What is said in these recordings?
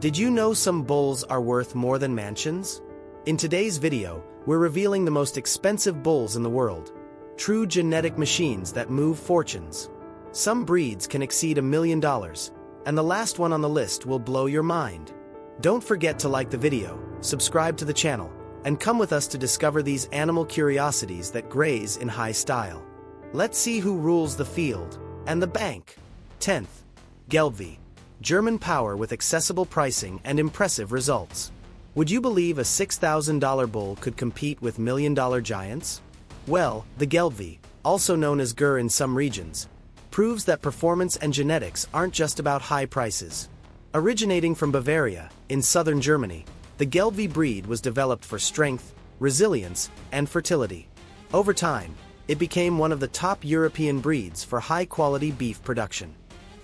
Did you know some bulls are worth more than mansions? In today's video, we're revealing the most expensive bulls in the world. True genetic machines that move fortunes. Some breeds can exceed $1 million, and the last one on the list will blow your mind. Don't forget to like the video, subscribe to the channel, and come with us to discover these animal curiosities that graze in high style. Let's see who rules the field and the bank. 10th. Gelvi. German power with accessible pricing and impressive results. Would you believe a $6,000 bull could compete with $1 million giants? Well, the Gelvi, also known as Gur in some regions, proves that performance and genetics aren't just about high prices. Originating from Bavaria, in southern Germany, the Gelvi breed was developed for strength, resilience, and fertility. Over time, it became one of the top European breeds for high-quality beef production.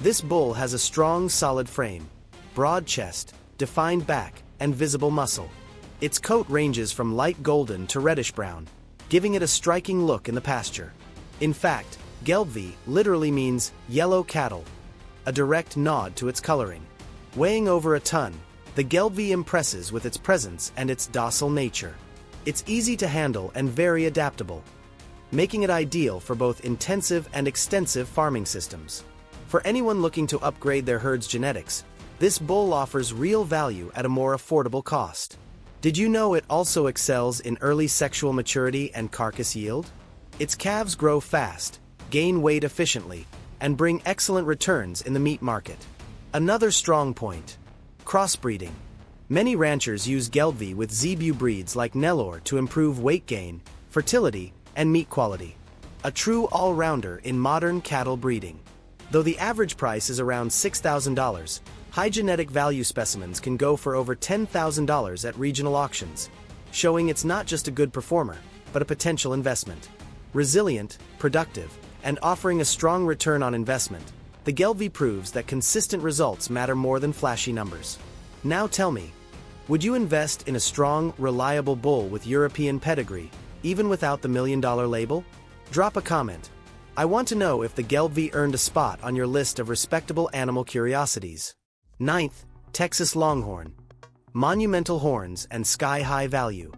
This bull has a strong, solid frame, broad chest, defined back, and visible muscle. Its coat ranges from light golden to reddish brown, giving it a striking look in the pasture. In fact, Gelvi literally means yellow cattle, a direct nod to its coloring. Weighing over a ton, the Gelvi impresses with its presence and its docile nature. It's easy to handle and very adaptable, making it ideal for both intensive and extensive farming systems. For anyone looking to upgrade their herd's genetics, this bull offers real value at a more affordable cost. Did you know it also excels in early sexual maturity and carcass yield? Its calves grow fast, gain weight efficiently, and bring excellent returns in the meat market. Another strong point: crossbreeding. Many ranchers use Gelvi with Zebu breeds like Noro to improve weight gain, fertility, and meat quality. A true all-rounder in modern cattle breeding. Though the average price is around $6,000, high genetic value specimens can go for over $10,000 at regional auctions, showing it's not just a good performer, but a potential investment. Resilient, productive, and offering a strong return on investment, the Gelvi proves that consistent results matter more than flashy numbers. Now tell me, would you invest in a strong, reliable bull with European pedigree, even without the $1 million label? Drop a comment. I want to know if the Gelvi earned a spot on your list of respectable animal curiosities. 9th. Texas Longhorn. Monumental horns and sky-high value.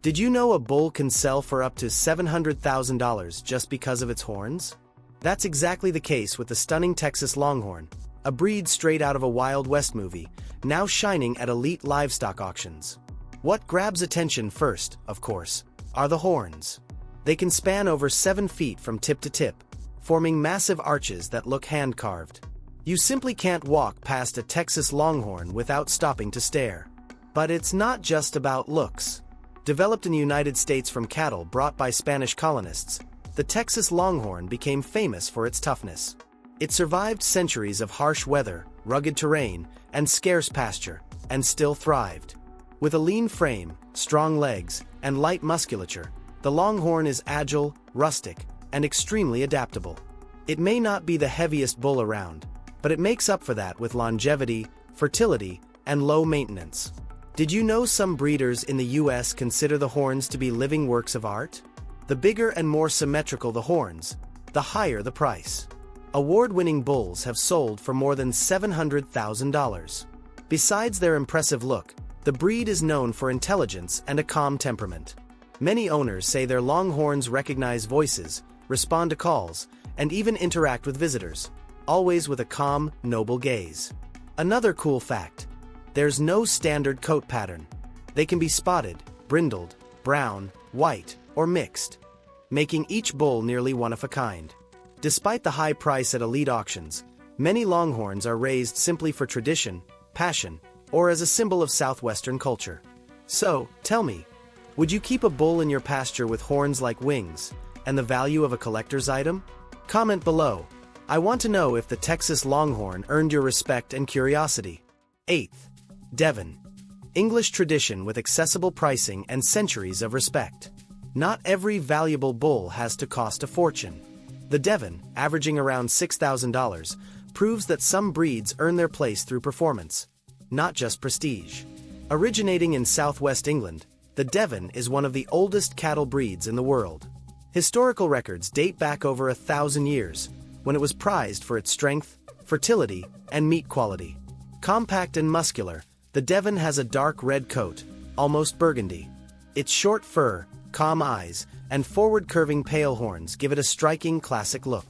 Did you know a bull can sell for up to $700,000 just because of its horns? That's exactly the case with the stunning Texas Longhorn, a breed straight out of a Wild West movie, now shining at elite livestock auctions. What grabs attention first, of course, are the horns. They can span over 7 feet from tip to tip, forming massive arches that look hand-carved. You simply can't walk past a Texas Longhorn without stopping to stare. But it's not just about looks. Developed in the United States from cattle brought by Spanish colonists, the Texas Longhorn became famous for its toughness. It survived centuries of harsh weather, rugged terrain, and scarce pasture, and still thrived. With a lean frame, strong legs, and light musculature, the Longhorn is agile, rustic, and extremely adaptable. It may not be the heaviest bull around, but it makes up for that with longevity, fertility, and low maintenance. Did you know some breeders in the US consider the horns to be living works of art? The bigger and more symmetrical the horns, the higher the price. Award-winning bulls have sold for more than $700,000. Besides their impressive look, the breed is known for intelligence and a calm temperament. Many owners say their Longhorns recognize voices, respond to calls, and even interact with visitors, always with a calm, noble gaze. Another cool fact: there's no standard coat pattern. They can be spotted, brindled, brown, white, or mixed, making each bull nearly one of a kind. Despite the high price at elite auctions, many Longhorns are raised simply for tradition, passion, or as a symbol of Southwestern culture. So, tell me, would you keep a bull in your pasture with horns like wings, and the value of a collector's item? Comment below. I want to know if the Texas Longhorn earned your respect and curiosity. 8th. Devon. English tradition with accessible pricing and centuries of respect. Not every valuable bull has to cost a fortune. The Devon, averaging around $6,000, proves that some breeds earn their place through performance, not just prestige. Originating in southwest England, the Devon is one of the oldest cattle breeds in the world. Historical records date back over 1,000 years, when it was prized for its strength, fertility, and meat quality. Compact and muscular, The Devon has a dark red coat, almost burgundy. Its short fur, calm eyes, and forward-curving pale horns give it a striking classic look.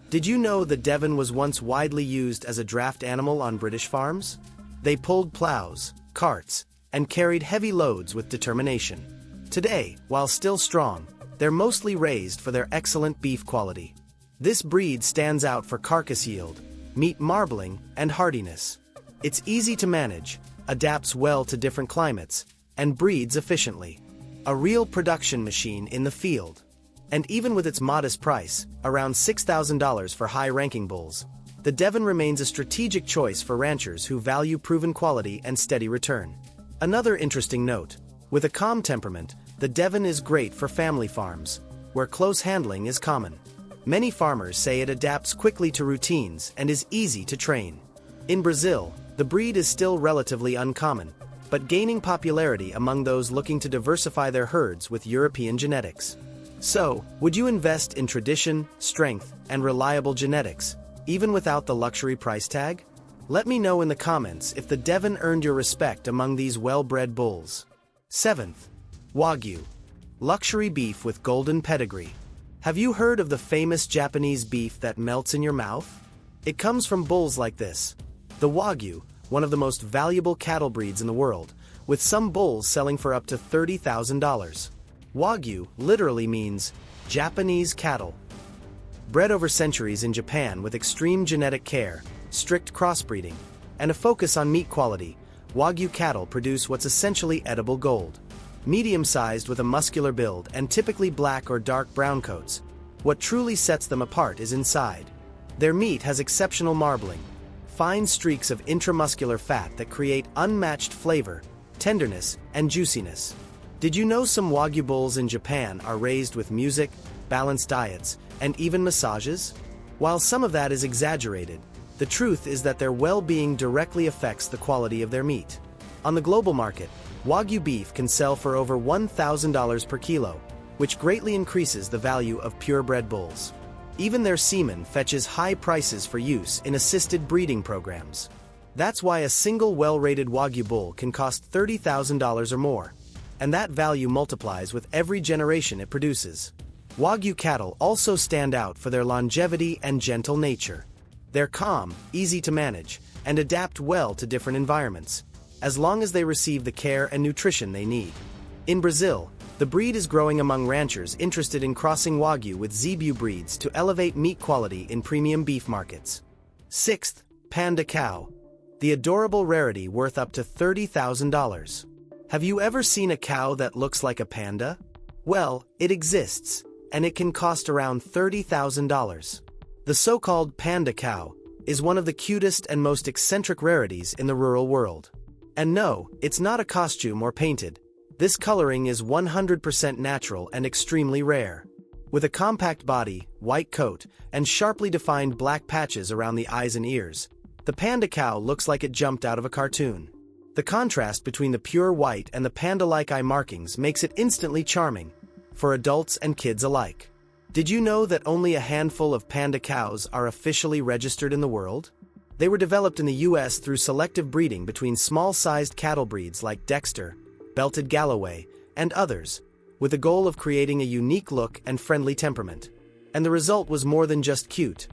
Did you know the Devon was once widely used as a draft animal on British farms? They pulled plows, carts, and carried heavy loads with determination. Today, while still strong, they're mostly raised for their excellent beef quality. This breed stands out for carcass yield, meat marbling, and hardiness. It's easy to manage, adapts well to different climates, and breeds efficiently. A real production machine in the field. And even with its modest price, around $6,000 for high-ranking bulls, the Devon remains a strategic choice for ranchers who value proven quality and steady return. Another interesting note, with a calm temperament, the Devon is great for family farms, where close handling is common. Many farmers say it adapts quickly to routines and is easy to train. In Brazil, the breed is still relatively uncommon, but gaining popularity among those looking to diversify their herds with European genetics. So, would you invest in tradition, strength, and reliable genetics, even without the luxury price tag? Let me know in the comments if the Devon earned your respect among these well-bred bulls. 7th. Wagyu. Luxury beef with golden pedigree. Have you heard of the famous Japanese beef that melts in your mouth? It comes from bulls like this. The Wagyu, one of the most valuable cattle breeds in the world, with some bulls selling for up to $30,000. Wagyu literally means Japanese cattle. Bred over centuries in Japan with extreme genetic care, strict crossbreeding, and a focus on meat quality, Wagyu cattle produce what's essentially edible gold. Medium-sized with a muscular build and typically black or dark brown coats, what truly sets them apart is inside. Their meat has exceptional marbling, fine streaks of intramuscular fat that create unmatched flavor, tenderness, and juiciness. Did you know some Wagyu bulls in Japan are raised with music, balanced diets, and even massages? While some of that is exaggerated, the truth is that their well-being directly affects the quality of their meat. On the global market, Wagyu beef can sell for over $1,000 per kilo, which greatly increases the value of purebred bulls. Even their semen fetches high prices for use in assisted breeding programs. That's why a single well-rated Wagyu bull can cost $30,000 or more, and that value multiplies with every generation it produces. Wagyu cattle also stand out for their longevity and gentle nature. They're calm, easy to manage, and adapt well to different environments, as long as they receive the care and nutrition they need. In Brazil, the breed is growing among ranchers interested in crossing Wagyu with Zebu breeds to elevate meat quality in premium beef markets. 6th, Panda cow. The adorable rarity worth up to $30,000. Have you ever seen a cow that looks like a panda? Well, it exists, and it can cost around $30,000. The so-called panda cow is one of the cutest and most eccentric rarities in the rural world. And no, it's not a costume or painted. This coloring is 100% natural and extremely rare. With a compact body, white coat, and sharply defined black patches around the eyes and ears, the panda cow looks like it jumped out of a cartoon. The contrast between the pure white and the panda-like eye markings makes it instantly charming, for adults and kids alike. Did you know that only a handful of panda cows are officially registered in the world? They were developed in the US through selective breeding between small-sized cattle breeds like Dexter, Belted Galloway, and others, with the goal of creating a unique look and friendly temperament. And the result was more than just cute.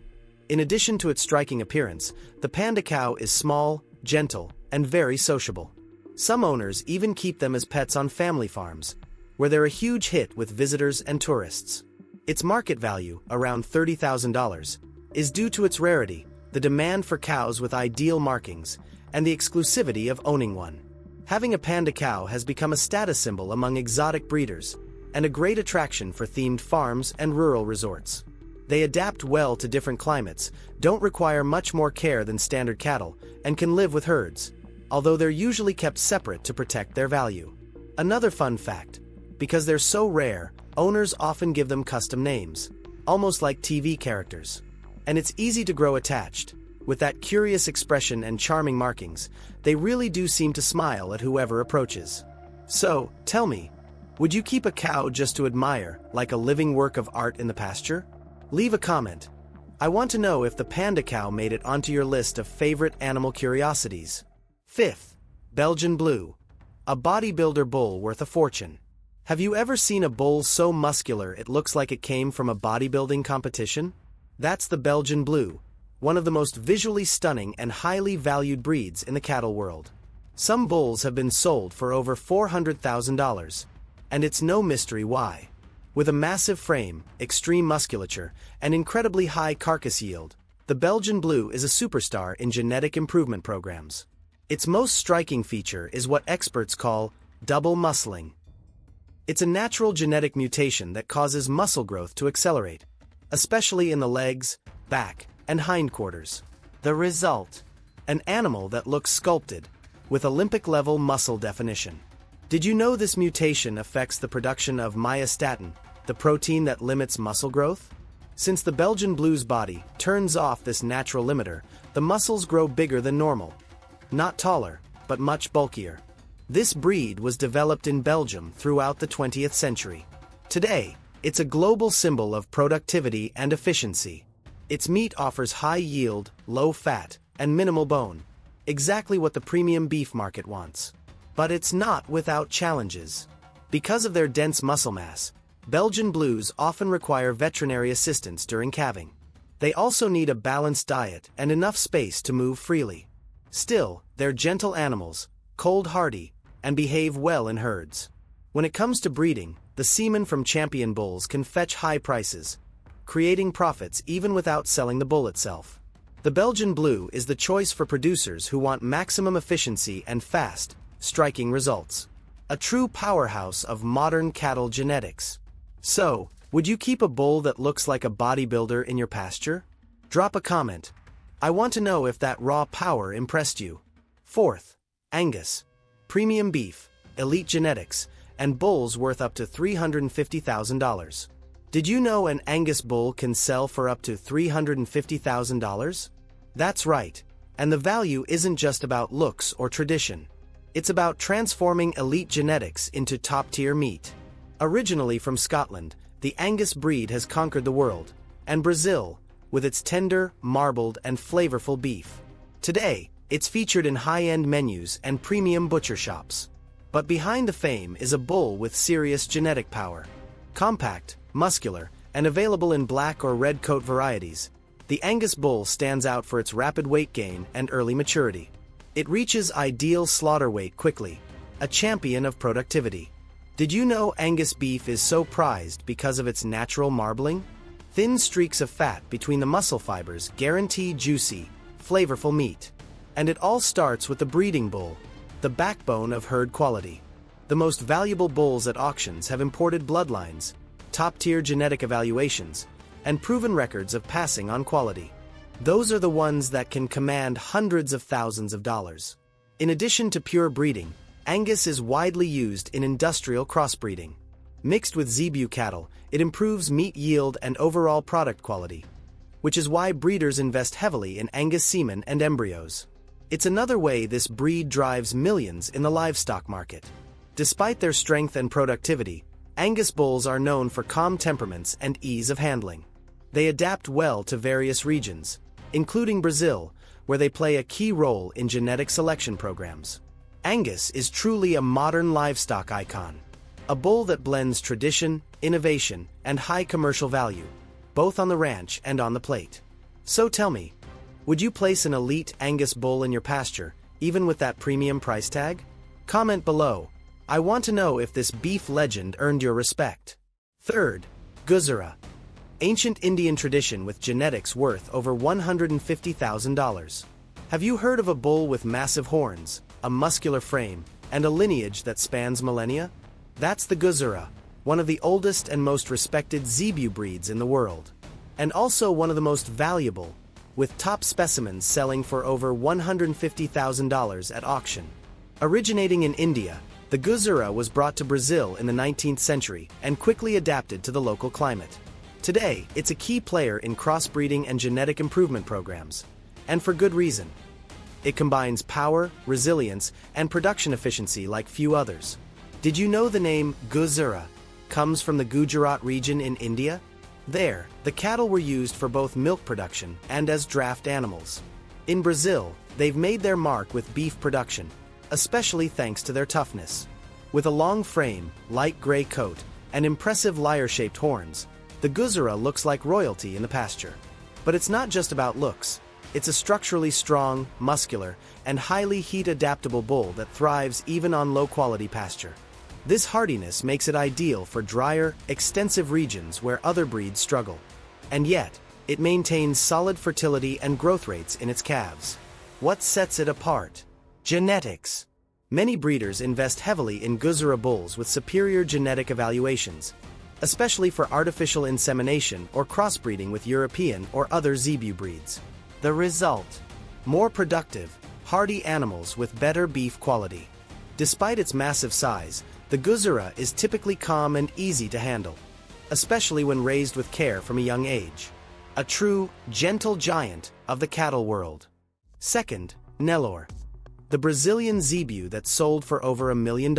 In addition to its striking appearance, the panda cow is small, gentle, and very sociable. Some owners even keep them as pets on family farms, where they're a huge hit with visitors and tourists. Its market value, around $30,000, is due to its rarity, the demand for cows with ideal markings, and the exclusivity of owning one. Having a panda cow has become a status symbol among exotic breeders, and a great attraction for themed farms and rural resorts. They adapt well to different climates, don't require much more care than standard cattle, and can live with herds, although they're usually kept separate to protect their value. Another fun fact, because they're so rare, owners often give them custom names, almost like TV characters. And it's easy to grow attached. With that curious expression and charming markings, they really do seem to smile at whoever approaches. So, tell me, would you keep a cow just to admire, like a living work of art in the pasture? Leave a comment. I want to know if the panda cow made it onto your list of favorite animal curiosities. 5th, Belgian Blue. A bodybuilder bull worth a fortune. Have you ever seen a bull so muscular it looks like it came from a bodybuilding competition? That's the Belgian Blue, one of the most visually stunning and highly valued breeds in the cattle world. Some bulls have been sold for over $400,000, and it's no mystery why. With a massive frame, extreme musculature, and incredibly high carcass yield, the Belgian Blue is a superstar in genetic improvement programs. Its most striking feature is what experts call double muscling. It's a natural genetic mutation that causes muscle growth to accelerate, especially in the legs, back, and hindquarters. The result: an animal that looks sculpted, with Olympic-level muscle definition. Did you know this mutation affects the production of myostatin, the protein that limits muscle growth? Since the Belgian Blue's body turns off this natural limiter, the muscles grow bigger than normal. Not taller, but much bulkier. This breed was developed in Belgium throughout the 20th century. Today, it's a global symbol of productivity and efficiency. Its meat offers high yield, low fat, and minimal bone. Exactly what the premium beef market wants. But it's not without challenges. Because of their dense muscle mass, Belgian Blues often require veterinary assistance during calving. They also need a balanced diet and enough space to move freely. Still, they're gentle animals, cold-hardy, and behave well in herds. When it comes to breeding, the semen from champion bulls can fetch high prices, creating profits even without selling the bull itself. The Belgian Blue is the choice for producers who want maximum efficiency and fast, striking results. A true powerhouse of modern cattle genetics. So, would you keep a bull that looks like a bodybuilder in your pasture? Drop a comment. I want to know if that raw power impressed you. Fourth, Angus. Premium beef, elite genetics, and bulls worth up to $350,000. Did you know an Angus bull can sell for up to $350,000? That's right, and the value isn't just about looks or tradition. It's about transforming elite genetics into top-tier meat. Originally from Scotland, the Angus breed has conquered the world, and Brazil, with its tender, marbled, and flavorful beef. Today, it's featured in high-end menus and premium butcher shops. But behind the fame is a bull with serious genetic power. Compact, muscular, and available in black or red coat varieties, the Angus bull stands out for its rapid weight gain and early maturity. It reaches ideal slaughter weight quickly, a champion of productivity. Did you know Angus beef is so prized because of its natural marbling? Thin streaks of fat between the muscle fibers guarantee juicy, flavorful meat. And it all starts with the breeding bull, the backbone of herd quality. The most valuable bulls at auctions have imported bloodlines, top-tier genetic evaluations, and proven records of passing on quality. Those are the ones that can command hundreds of thousands of dollars. In addition to pure breeding, Angus is widely used in industrial crossbreeding. Mixed with zebu cattle, it improves meat yield and overall product quality, which is why breeders invest heavily in Angus semen and embryos. It's another way this breed drives millions in the livestock market. Despite their strength and productivity, Angus bulls are known for calm temperaments and ease of handling. They adapt well to various regions, including Brazil, where they play a key role in genetic selection programs. Angus is truly a modern livestock icon, a bull that blends tradition, innovation, and high commercial value, both on the ranch and on the plate. So tell me, would you place an elite Angus bull in your pasture, even with that premium price tag? Comment below. I want to know if this beef legend earned your respect. Third, Guza. Ancient Indian tradition with genetics worth over $150,000. Have you heard of a bull with massive horns, a muscular frame, and a lineage that spans millennia? That's the Guza, one of the oldest and most respected zebu breeds in the world, and also one of the most valuable, with top specimens selling for over $150,000 at auction. Originating in India, the Guza was brought to Brazil in the 19th century and quickly adapted to the local climate. Today, it's a key player in crossbreeding and genetic improvement programs, and for good reason. It combines power, resilience, and production efficiency like few others. Did you know the name Guza comes from the Gujarat region in India? There, the cattle were used for both milk production and as draft animals. In Brazil, they've made their mark with beef production, especially thanks to their toughness. With a long frame, light gray coat, and impressive lyre-shaped horns, the Guza looks like royalty in the pasture. But it's not just about looks. It's a structurally strong, muscular, and highly heat-adaptable bull that thrives even on low-quality pasture. This hardiness makes it ideal for drier, extensive regions where other breeds struggle. And yet, it maintains solid fertility and growth rates in its calves. What sets it apart? Genetics. Many breeders invest heavily in Guza bulls with superior genetic evaluations, especially for artificial insemination or crossbreeding with European or other Zebu breeds. The result? More productive, hardy animals with better beef quality. Despite its massive size, the Guza is typically calm and easy to handle, especially when raised with care from a young age. A true, gentle giant of the cattle world. Second, Nelore. The Brazilian Zebu that sold for over $1 million.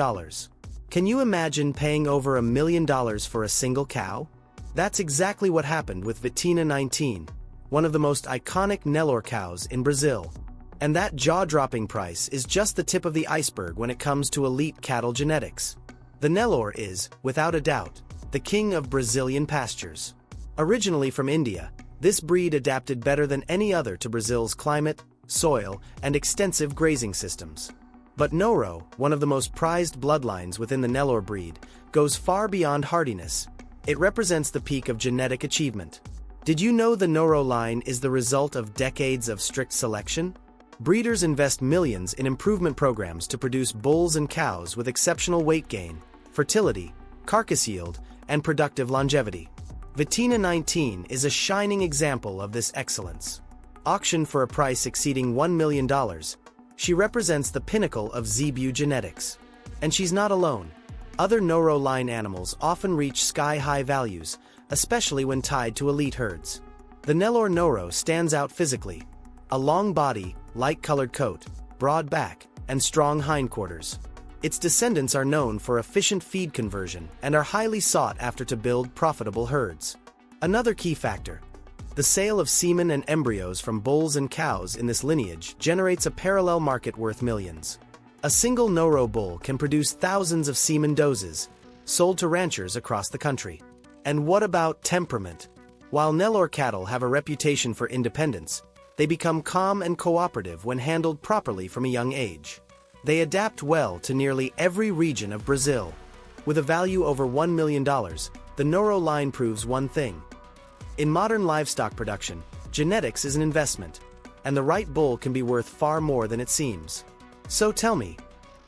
Can you imagine paying over $1 million for a single cow? That's exactly what happened with Vitina 19, one of the most iconic Nelore cows in Brazil. And that jaw-dropping price is just the tip of the iceberg when it comes to elite cattle genetics. The Nelore is, without a doubt, the king of Brazilian pastures. Originally from India, this breed adapted better than any other to Brazil's climate, soil, and extensive grazing systems. But Noro, one of the most prized bloodlines within the Nelore breed, goes far beyond hardiness. It represents the peak of genetic achievement. Did you know the Noro line is the result of decades of strict selection? Breeders invest millions in improvement programs to produce bulls and cows with exceptional weight gain, fertility, carcass yield, and productive longevity. Vitina 19 is a shining example of this excellence. Auctioned for a price exceeding $1 million, she represents the pinnacle of Zebu genetics. And she's not alone. Other Noro line animals often reach sky-high values, especially when tied to elite herds. The Nelore Noro stands out physically. A long body, light-colored coat, broad back, and strong hindquarters. Its descendants are known for efficient feed conversion and are highly sought after to build profitable herds. Another key factor: the sale of semen and embryos from bulls and cows in this lineage generates a parallel market worth millions. A single Noro bull can produce thousands of semen doses, sold to ranchers across the country. And what about temperament? While Nelore cattle have a reputation for independence, they become calm and cooperative when handled properly from a young age. They adapt well to nearly every region of Brazil. With a value over $1 million, the Noro line proves one thing. In modern livestock production, genetics is an investment, and the right bull can be worth far more than it seems. So tell me,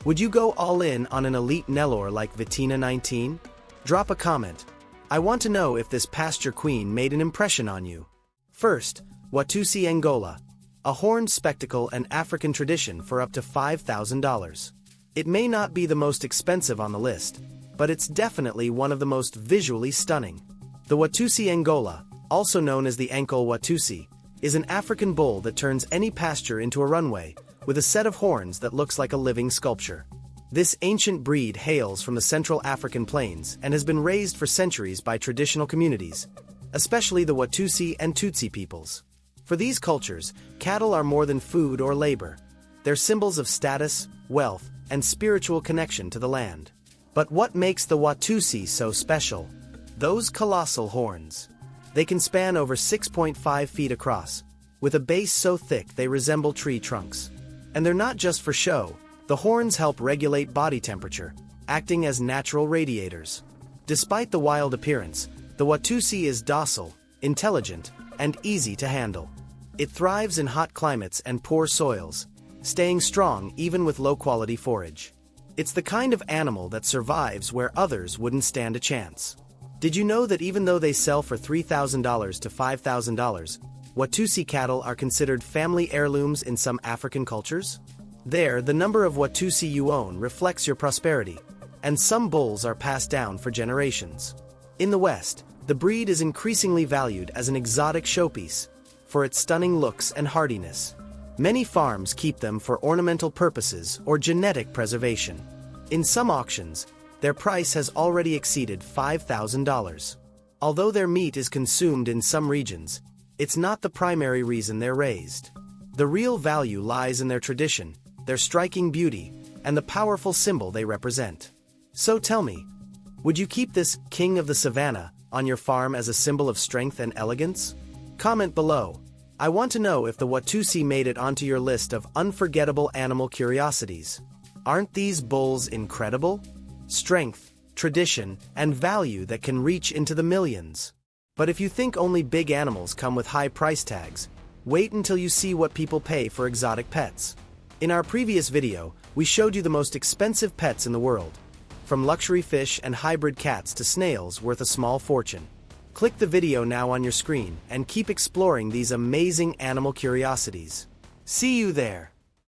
would you go all in on an elite Nelore like Vitina 19? Drop a comment. I want to know if this pasture queen made an impression on you. First, Watusi Angola, a horned spectacle and African tradition for up to $5,000. It may not be the most expensive on the list, but it's definitely one of the most visually stunning. The Watusi Angola, also known as the ankle Watusi, is an African bull that turns any pasture into a runway, with a set of horns that looks like a living sculpture. This ancient breed hails from the Central African plains and has been raised for centuries by traditional communities, especially the Watusi and Tutsi peoples. For these cultures, cattle are more than food or labor. They're symbols of status, wealth, and spiritual connection to the land. But what makes the Watusi so special? Those colossal horns. They can span over 6.5 feet across, with a base so thick they resemble tree trunks. And they're not just for show. The horns help regulate body temperature, acting as natural radiators. Despite the wild appearance, the Watusi is docile, intelligent, and easy to handle. It thrives in hot climates and poor soils, staying strong even with low-quality forage. It's the kind of animal that survives where others wouldn't stand a chance. Did you know that even though they sell for $3,000 to $5,000, Watusi cattle are considered family heirlooms in some African cultures? There, the number of Watusi you own reflects your prosperity, and some bulls are passed down for generations. In the West, the breed is increasingly valued as an exotic showpiece, for its stunning looks and hardiness. Many farms keep them for ornamental purposes or genetic preservation. In some auctions, their price has already exceeded $5,000. Although their meat is consumed in some regions, it's not the primary reason they're raised. The real value lies in their tradition, their striking beauty, and the powerful symbol they represent. So tell me, would you keep this king of the savannah on your farm as a symbol of strength and elegance? Comment below. I want to know if the Watusi made it onto your list of unforgettable animal curiosities. Aren't these bulls incredible? Strength, tradition, and value that can reach into the millions. But if you think only big animals come with high price tags, wait until you see what people pay for exotic pets. In our previous video, we showed you the most expensive pets in the world, from luxury fish and hybrid cats to snails worth a small fortune. Click the video now on your screen and keep exploring these amazing animal curiosities. See you there!